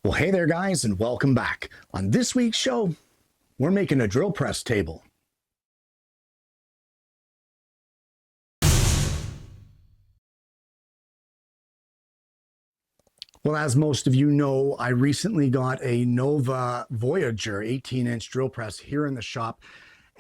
Well, hey there, guys, and welcome back. On this week's show, we're making a drill press table. Well, as most of you know, I recently got a Nova Voyager 18-inch drill press here in the shop.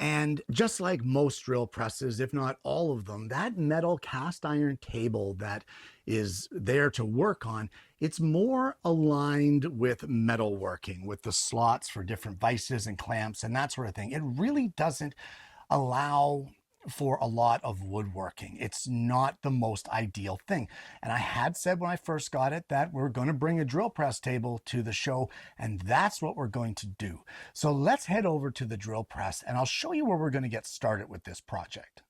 And just like most drill presses, if not all of them, that metal cast iron table that is there to work on, it's more aligned with metalworking, with the slots for different vices and clamps and that sort of thing. It really doesn't allow for a lot of woodworking. It's not the most ideal thing. And I had said when I first got it that we're going to bring a drill press table to the show, and that's what we're going to do. So let's head over to the drill press and I'll show you where we're going to get started with this project.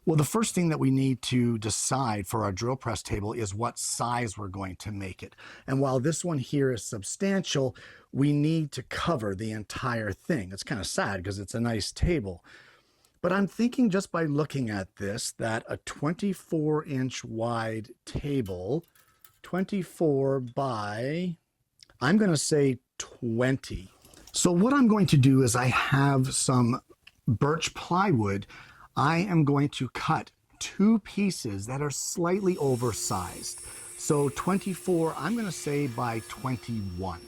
Well, the first thing that we need to decide for our drill press table is what size we're going to make it. And while this one here is substantial, we need to cover the entire thing. It's kind of sad because it's a nice table. But I'm thinking just by looking at this that a 24-inch wide table, 24 by, I'm going to say 20. So what I'm going to do is I have some birch plywood. I am going to cut two pieces that are slightly oversized. So 24, I'm going to say by 21.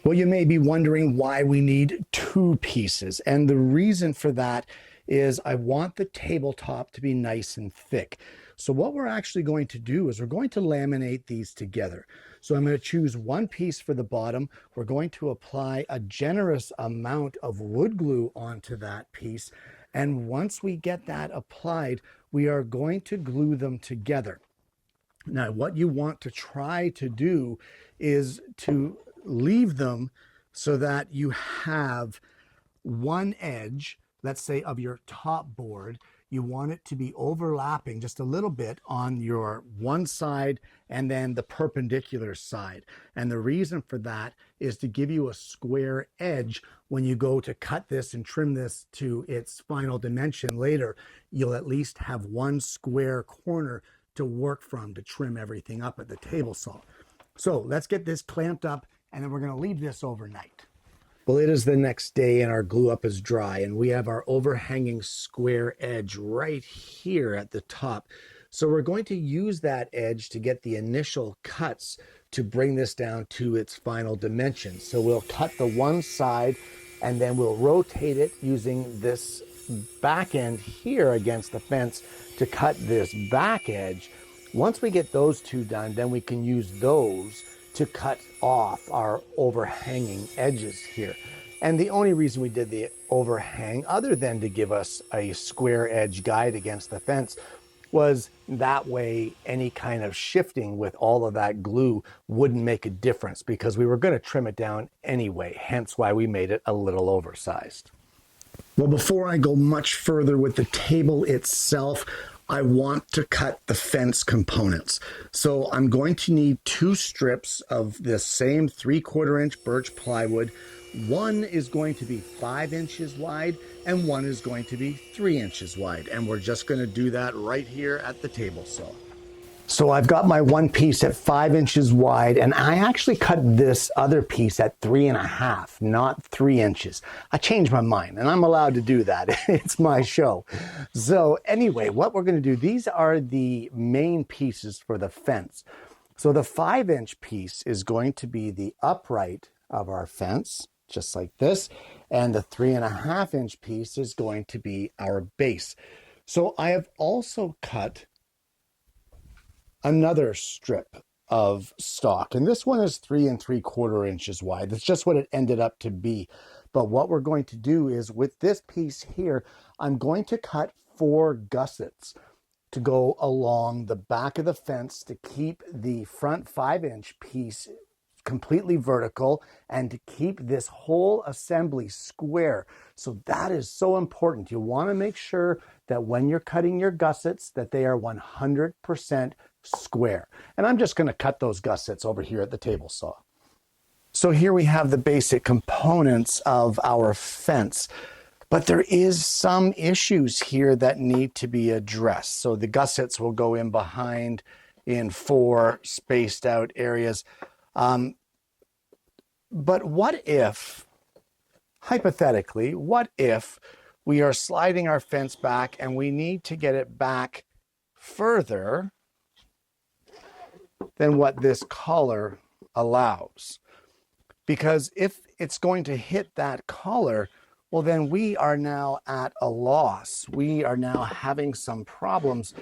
Well, you may be wondering why we need two pieces. And the reason for that is I want the tabletop to be nice and thick. So what we're actually going to do is we're going to laminate these together. So I'm going to choose one piece for the bottom. We're going to apply a generous amount of wood glue onto that piece. And once we get that applied, we are going to glue them together. Now, what you want to try to do is to leave them so that you have one edge, let's say of your top board, you want it to be overlapping just a little bit on your one side and then the perpendicular side. And the reason for that is to give you a square edge when you go to cut this and trim this to its final dimension later. You'll at least have one square corner to work from to trim everything up at the table saw. So let's get this clamped up and then we're going to leave this overnight. Well, it is the next day and our glue up is dry and we have our overhanging square edge right here at the top. So we're going to use that edge to get the initial cuts to bring this down to its final dimension. So we'll cut the one side and then we'll rotate it using this back end here against the fence to cut this back edge. Once we get those two done, then we can use those to cut off our overhanging edges here. And the only reason we did the overhang, other than to give us a square edge guide against the fence, was that way any kind of shifting with all of that glue wouldn't make a difference because we were going to trim it down anyway, hence why we made it a little oversized. Well, before I go much further with the table itself, I want to cut the fence components. So I'm going to need two strips of this same 3/4 inch birch plywood. One is going to be 5 inches wide and one is going to be 3 inches wide. And we're just going to do that right here at the table saw. So I've got my one piece at 5 inches wide, and I actually cut this other piece at 3.5, not 3 inches. I changed my mind, and I'm allowed to do that. It's my show. So anyway, what we're going to do, these are the main pieces for the fence. So the 5-inch piece is going to be the upright of our fence, just like this, and the 3.5-inch piece is going to be our base. So I have also cut another strip of stock, and this one is 3 3/4 inches wide. That's just what it ended up to be. But what we're going to do is with this piece here, I'm going to cut 4 gussets to go along the back of the fence to keep the front 5-inch piece completely vertical and to keep this whole assembly square. So that is so important. You want to make sure that when you're cutting your gussets that they are 100% square. And I'm just going to cut those gussets over here at the table saw. So here we have the basic components of our fence. But there is some issues here that need to be addressed. So the gussets will go in behind in 4 spaced out areas. But what if, hypothetically, what if we are sliding our fence back and we need to get it back further than what this collar allows? Because if it's going to hit that collar, well, then we are now at a loss. We are now having some problems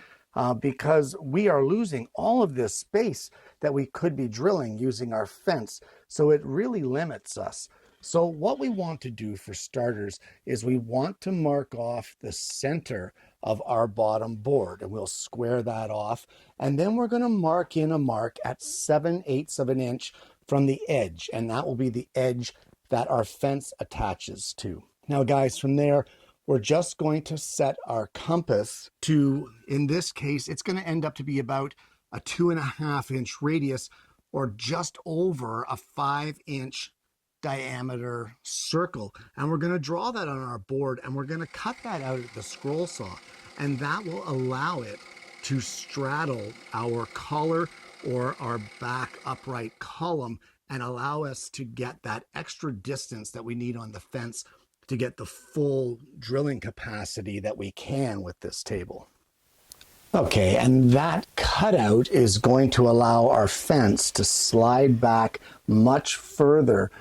because we are losing all of this space that we could be drilling using our fence. So it really limits us. So what we want to do for starters is we want to mark off the center of our bottom board, and we'll square that off. And then we're going to mark in a mark at 7/8 of an inch from the edge, and that will be the edge that our fence attaches to. Now, guys, from there, we're just going to set our compass to, in this case, it's going to end up to be about a 2.5-inch radius, or just over a 5-inch diameter circle. And we're going to draw that on our board, and we're going to cut that out at the scroll saw, and that will allow it to straddle our collar or our back upright column and allow us to get that extra distance that we need on the fence to get the full drilling capacity that we can with this table. Okay, and that cutout is going to allow our fence to slide back much further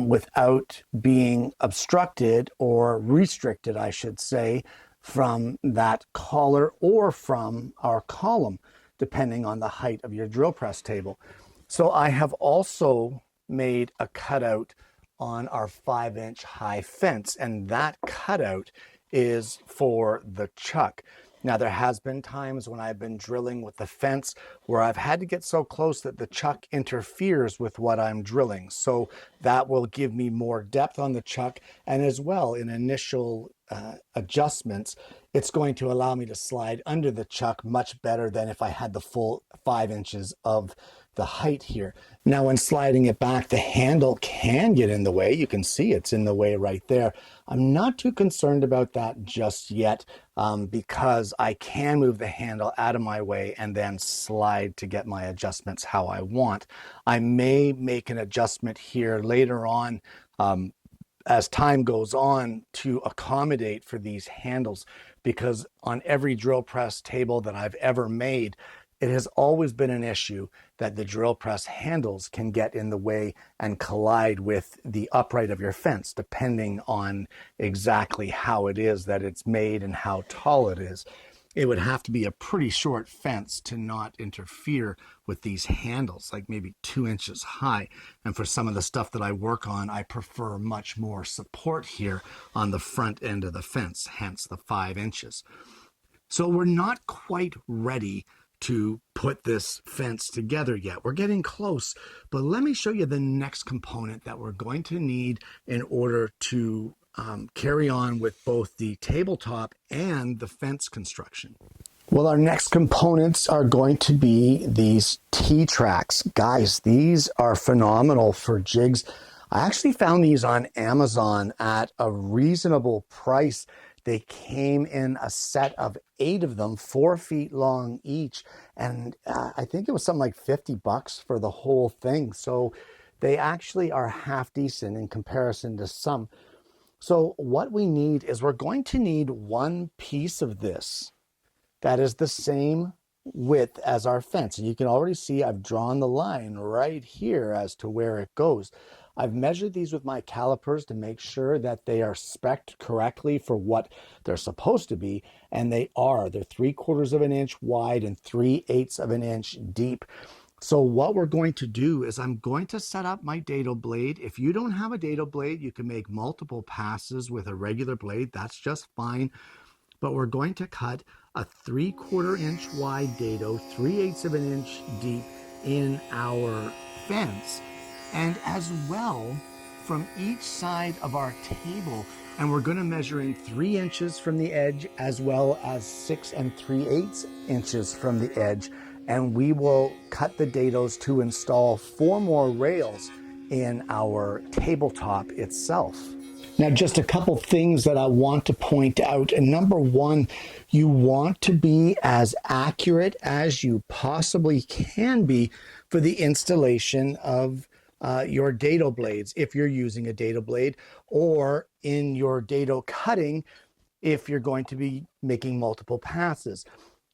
without being obstructed or restricted, I should say, from that collar or from our column, depending on the height of your drill press table. So I have also made a cutout on our 5-inch high fence, and that cutout is for the chuck. Now, there has been times when I've been drilling with the fence where I've had to get so close that the chuck interferes with what I'm drilling. So that will give me more depth on the chuck, and as well in initial adjustments, it's going to allow me to slide under the chuck much better than if I had the full 5 inches of the height here. Now, when sliding it back, the handle can get in the way. You can see it's in the way right there. I'm not too concerned about that just yet because I can move the handle out of my way and then slide to get my adjustments how I want. I may make an adjustment here later on as time goes on to accommodate for these handles, because on every drill press table that I've ever made, it has always been an issue that the drill press handles can get in the way and collide with the upright of your fence, depending on exactly how it is that it's made and how tall it is. It would have to be a pretty short fence to not interfere with these handles, like maybe 2 inches high. And for some of the stuff that I work on, I prefer much more support here on the front end of the fence, hence the 5 inches. So we're not quite ready to put this fence together yet. We're getting close, but let me show you the next component that we're going to need in order to carry on with both the tabletop and the fence construction. Well, our next components are going to be these T-tracks. Guys, these are phenomenal for jigs. I actually found these on Amazon at a reasonable price. They came in a set of 8 of them, 4 feet long each. And I think it was something like $50 for the whole thing. So they actually are half decent in comparison to some. So what we need is we're going to need one piece of this that is the same width as our fence. And you can already see I've drawn the line right here as to where it goes. I've measured these with my calipers to make sure that they are spec'd correctly for what they're supposed to be, and they are. They're 3/4 of an inch wide and 3/8 of an inch deep. So what we're going to do is I'm going to set up my dado blade. If you don't have a dado blade, you can make multiple passes with a regular blade. That's just fine. But we're going to cut a 3/4 inch wide dado, 3/8 of an inch deep in our fence, and as well from each side of our table. And we're going to measure in 3 inches from the edge, as well as 6 3/8 inches from the edge. And we will cut the dados to install 4 more rails in our tabletop itself. Now, just a couple things that I want to point out. And number one, you want to be as accurate as you possibly can be for the installation of your dado blades, if you're using a dado blade, or in your dado cutting, if you're going to be making multiple passes.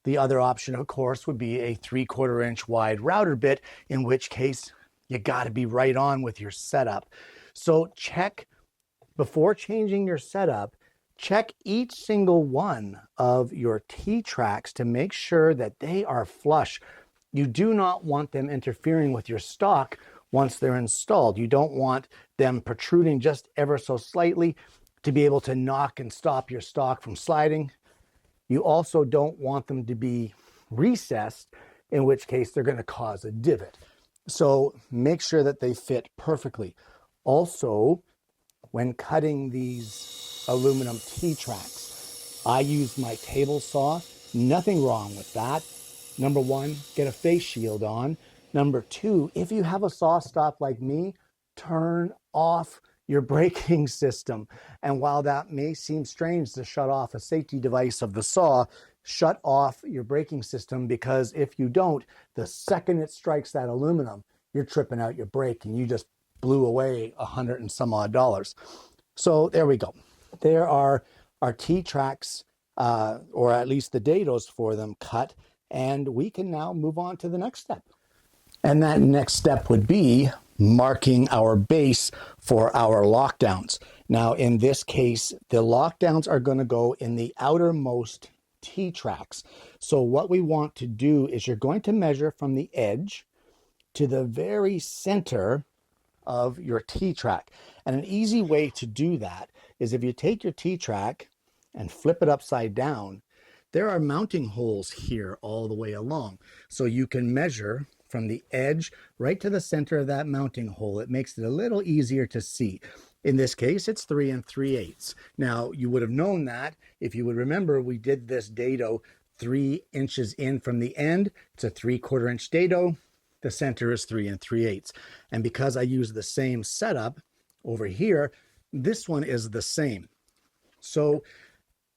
The other option, of course, would be a 3/4 inch wide router bit, in which case you got to be right on with your setup. So check before changing your setup, check each single one of your T-tracks to make sure that they are flush. You do not want them interfering with your stock once they're installed. You don't want them protruding just ever so slightly to be able to knock and stop your stock from sliding. You also don't want them to be recessed, in which case they're going to cause a divot. So make sure that they fit perfectly. Also, when cutting these aluminum T-tracks, I use my table saw. Nothing wrong with that. Number one, get a face shield on. Number two, if you have a saw stop like me, turn off your braking system. And while that may seem strange to shut off a safety device of the saw, shut off your braking system, because if you don't, the second it strikes that aluminum, you're tripping out your brake and you just blew away $100 and some odd. So there we go. There are our T-tracks, or at least the dados for them, cut, and we can now move on to the next step. And that next step would be marking our base for our lockdowns. Now, in this case, the lockdowns are going to go in the outermost T-tracks. So what we want to do is you're going to measure from the edge to the very center of your T-track. And an easy way to do that is if you take your T-track and flip it upside down, there are mounting holes here all the way along. So you can measure from the edge right to the center of that mounting hole. It makes it a little easier to see. In this case, it's 3 3/8. Now, you would have known that if you would remember, we did this dado 3 inches in from the end. It's a 3/4 inch dado. The center is 3 3/8. And because I use the same setup over here, this one is the same. So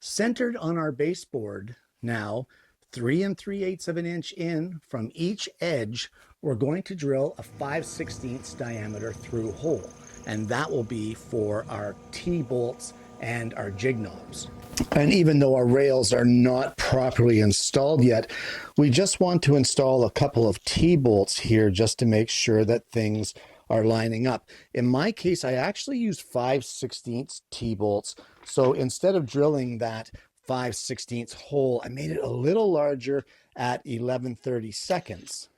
centered on our baseboard now, 3 3/8 of an inch in from each edge, we're going to drill a 5/16 diameter through hole. And that will be for our T-bolts and our jig knobs. And even though our rails are not properly installed yet, we just want to install a couple of T-bolts here just to make sure that things are lining up. In my case, I actually use 5/16 T-bolts. So instead of drilling that 5/16 hole, I made it a little larger at 11/32.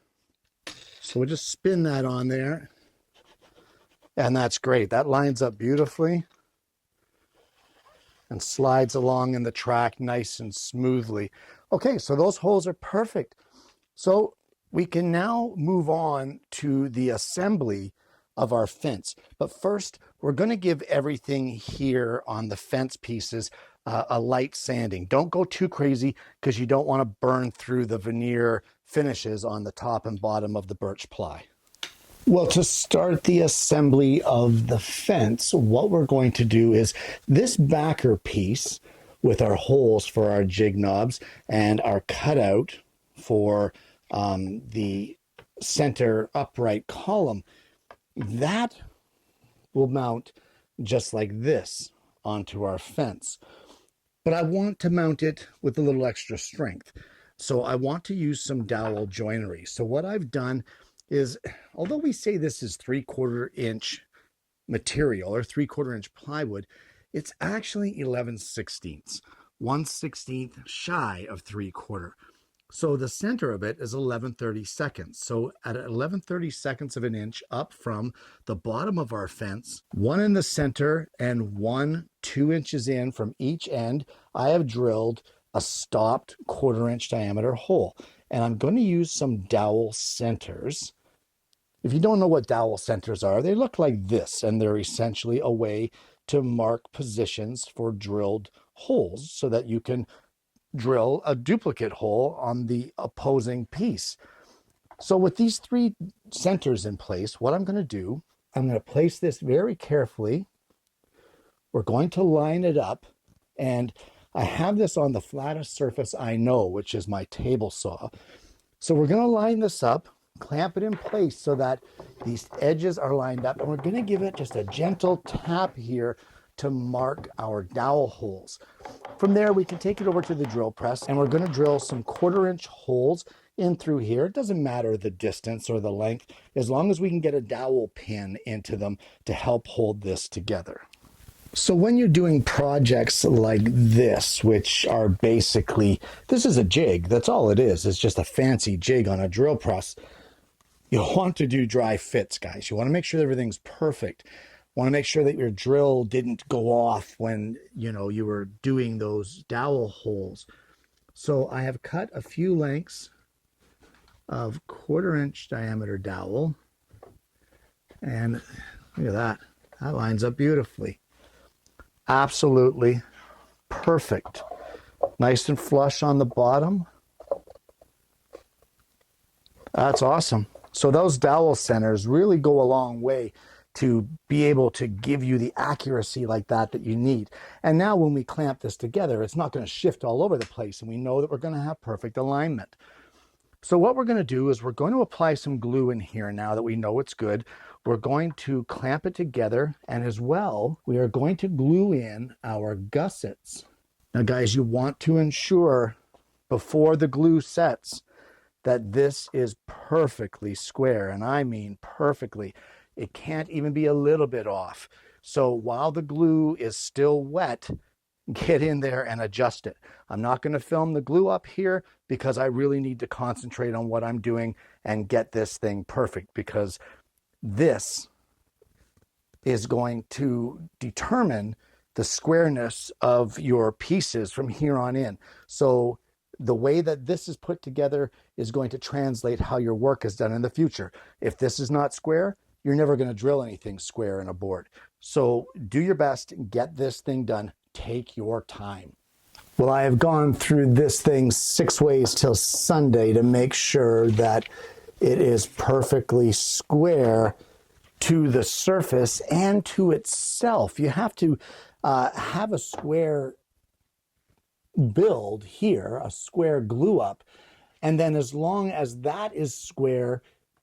So we'll just spin that on there. And that's great. That lines up beautifully and slides along in the track nice and smoothly. Okay, so those holes are perfect. So we can now move on to the assembly of our fence. But first, we're going to give everything here on the fence pieces a light sanding. Don't go too crazy because you don't want to burn through the veneer finishes on the top and bottom of the birch ply. Well, to start the assembly of the fence, what we're going to do is this backer piece with our holes for our jig knobs and our cutout for the center upright column, that will mount just like this onto our fence. But I want to mount it with a little extra strength. So I want to use some dowel joinery. So what I've done is, although we say this is 3/4 inch material or 3/4 inch plywood, it's actually 11/16, 1/16 shy of 3/4. So the center of it is 11/32. So at 11/32 of an inch up from the bottom of our fence, one in the center and 1 2 inches in from each end, I have drilled a stopped 1/4 inch diameter hole. And I'm going to use some dowel centers. If you don't know what dowel centers are, they look like this, and they're essentially a way to mark positions for drilled holes so that you can drill a duplicate hole on the opposing piece. So with these 3 centers in place, what I'm going to do, I'm going to place this very carefully We're going to line it up, and I have this on the flattest surface I know, which is my table saw. So we're going to line this up, clamp it in place so that these edges are lined up, and we're going to give it just a gentle tap here to mark our dowel holes. From there, we can take it over to the drill press, and we're going to drill some 1/4-inch holes in through here. It doesn't matter the distance or the length, as long as we can get a dowel pin into them to help hold this together. So when you're doing projects like this, which are basically, this is a jig, that's all it is. It's just a fancy jig on a drill press. You want to do dry fits, guys. You want to make sure everything's perfect. Want to make sure that your drill didn't go off when, you were doing those dowel holes. So I have cut a few lengths of 1/4-inch diameter dowel. And look at that. That lines up beautifully. Absolutely perfect. Nice and flush on the bottom. That's awesome. So those dowel centers really go a long way to be able to give you the accuracy like that you need. And now when we clamp this together, it's not going to shift all over the place, and we know that we're going to have perfect alignment. So what we're going to do is we're going to apply some glue in here now that we know it's good. We're going to clamp it together, and as well, we are going to glue in our gussets. Now, guys, you want to ensure before the glue sets that this is perfectly square, and I mean perfectly. It can't even be a little bit off. So while the glue is still wet, get in there and adjust it. I'm not going to film the glue up here because I really need to concentrate on what I'm doing and get this thing perfect, because this is going to determine the squareness of your pieces from here on in. So the way that this is put together is going to translate how your work is done in the future. If this is not square, you're never going to drill anything square in a board. So do your best, get this thing done. Take your time. Well, I have gone through this thing 6 ways till Sunday to make sure that it is perfectly square to the surface and to itself. You have to have a square build here, a square glue up, and then as long as that is square,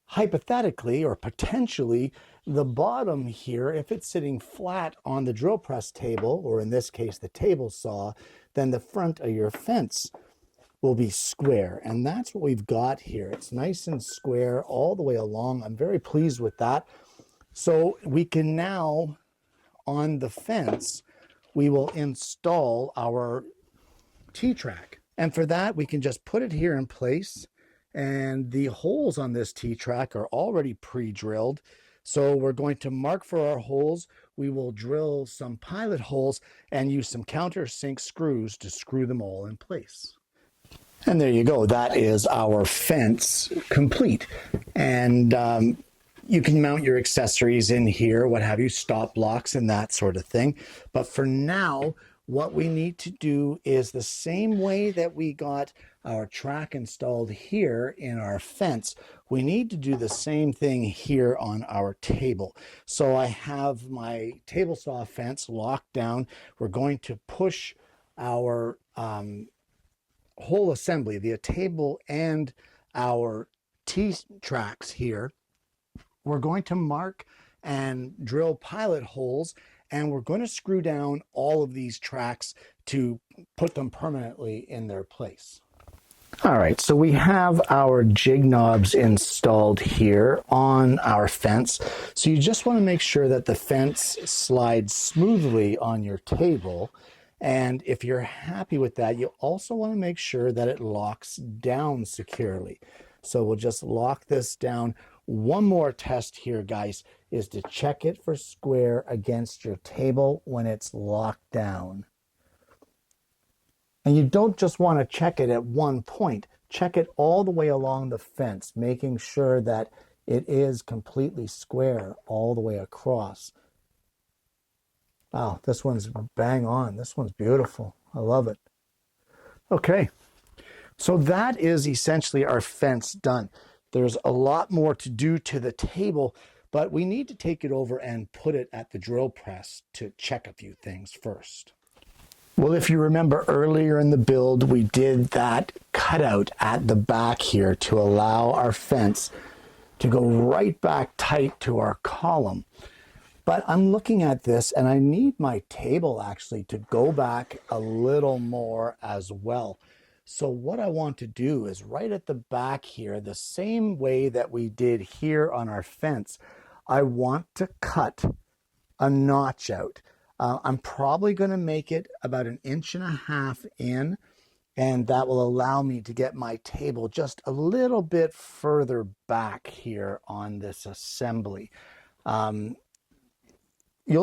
hypothetically or potentially, the bottom here, if it's sitting flat on the drill press table, or in this case the table saw, then the front of your fence will be square. And that's what we've got here. It's nice and square all the way along. I'm very pleased with that. So we can now, on the fence, we will install our T-track. And for that, we can just put it here in place. And the holes on this T-track are already pre-drilled. So we're going to mark for our holes. We will drill some pilot holes and use some countersink screws to screw them all in place. And there you go. That is our fence complete. And you can mount your accessories in here, what have you, stop blocks and that sort of thing. But for now, what we need to do is the same way that we got our track installed here in our fence, we need to do the same thing here on our table. So I have my table saw fence locked down. We're going to push our whole assembly, the table and our T-tracks here. We're going to mark and drill pilot holes, and we're going to screw down all of these tracks to put them permanently in their place. All right, so we have our jig knobs installed here on our fence. So you just want to make sure that the fence slides smoothly on your table. And if you're happy with that, you also want to make sure that it locks down securely. So we'll just lock this down. One more test here, guys, is to check it for square against your table when it's locked down. And you don't just want to check it at one point. Check it all the way along the fence, making sure that it is completely square all the way across. Wow, this one's bang on. This one's beautiful. I love it. Okay, so that is essentially our fence done. There's a lot more to do to the table, but we need to take it over and put it at the drill press to check a few things first. Well, if you remember earlier in the build, we did that cutout at the back here to allow our fence to go right back tight to our column. But I'm looking at this and I need my table actually to go back a little more as well. So what I want to do is right at the back here, the same way that we did here on our fence, I want to cut a notch out. I'm probably going to make it about 1.5 inches in, and that will allow me to get my table just a little bit further back here on this assembly. You'll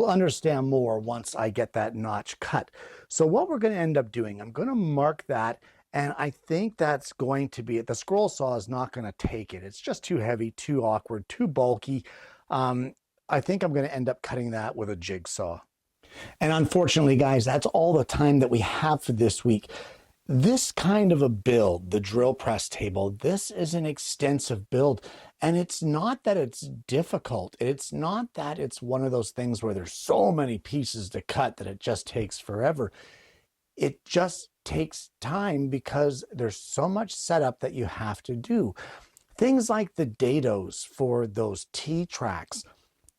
understand more once I get that notch cut. So what we're going to end up doing, I'm going to mark that, and I think that's going to be it. The scroll saw is not going to take it. It's just too heavy, too awkward, too bulky. I think I'm going to end up cutting that with a jigsaw. And unfortunately, guys, that's all the time that we have for this week. This kind of a build, the drill press table, this is an extensive build. And it's not that it's difficult. It's not that it's one of those things where there's so many pieces to cut that it just takes forever. It just takes time because there's so much setup that you have to do. Things like the dados for those T-tracks.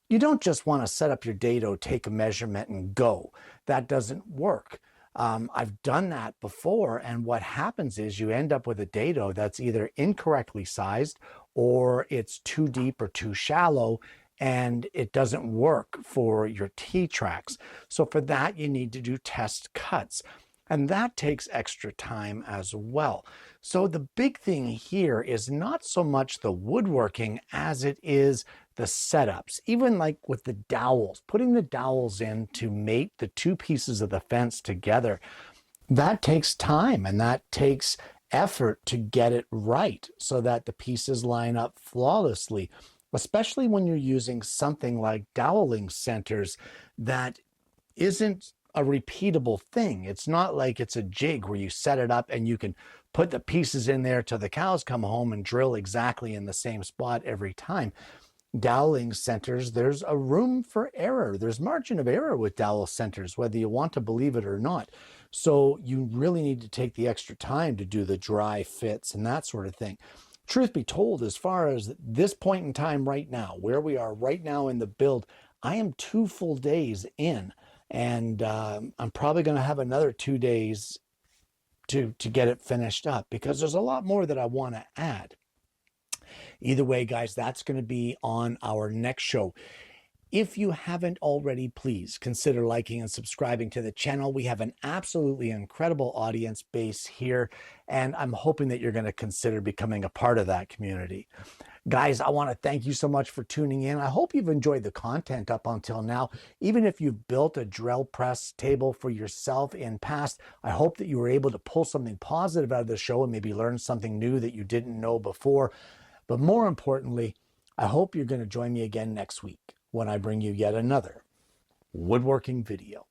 You don't just want to set up your dado, take a measurement and go. That doesn't work. I've done that before, and what happens is you end up with a dado that's either incorrectly sized or it's too deep or too shallow, and it doesn't work for your T-tracks. So for that, you need to do test cuts. And that takes extra time as well. So the big thing here is not so much the woodworking as it is the setups. Even like with the dowels, putting the dowels in to mate the two pieces of the fence together, that takes time and that takes effort to get it right so that the pieces line up flawlessly, especially when you're using something like doweling centers that isn't a repeatable thing. It's not like it's a jig where you set it up and you can put the pieces in there till the cows come home and drill exactly in the same spot every time. Doweling centers, there's a room for error. There's margin of error with dowel centers, whether you want to believe it or not. So you really need to take the extra time to do the dry fits and that sort of thing. Truth be told, as far as this point in time right now, where we are right now in the build, I am 2 full days in. And I'm probably going to have another 2 days to get it finished up because there's a lot more that I want to add. Either way, guys, that's going to be on our next show. If you haven't already, please consider liking and subscribing to the channel. We have an absolutely incredible audience base here, and I'm hoping that you're going to consider becoming a part of that community. Guys, I want to thank you so much for tuning in. I hope you've enjoyed the content up until now. Even if you've built a drill press table for yourself in past, I hope that you were able to pull something positive out of the show and maybe learn something new that you didn't know before. But more importantly, I hope you're going to join me again next week when I bring you yet another woodworking video.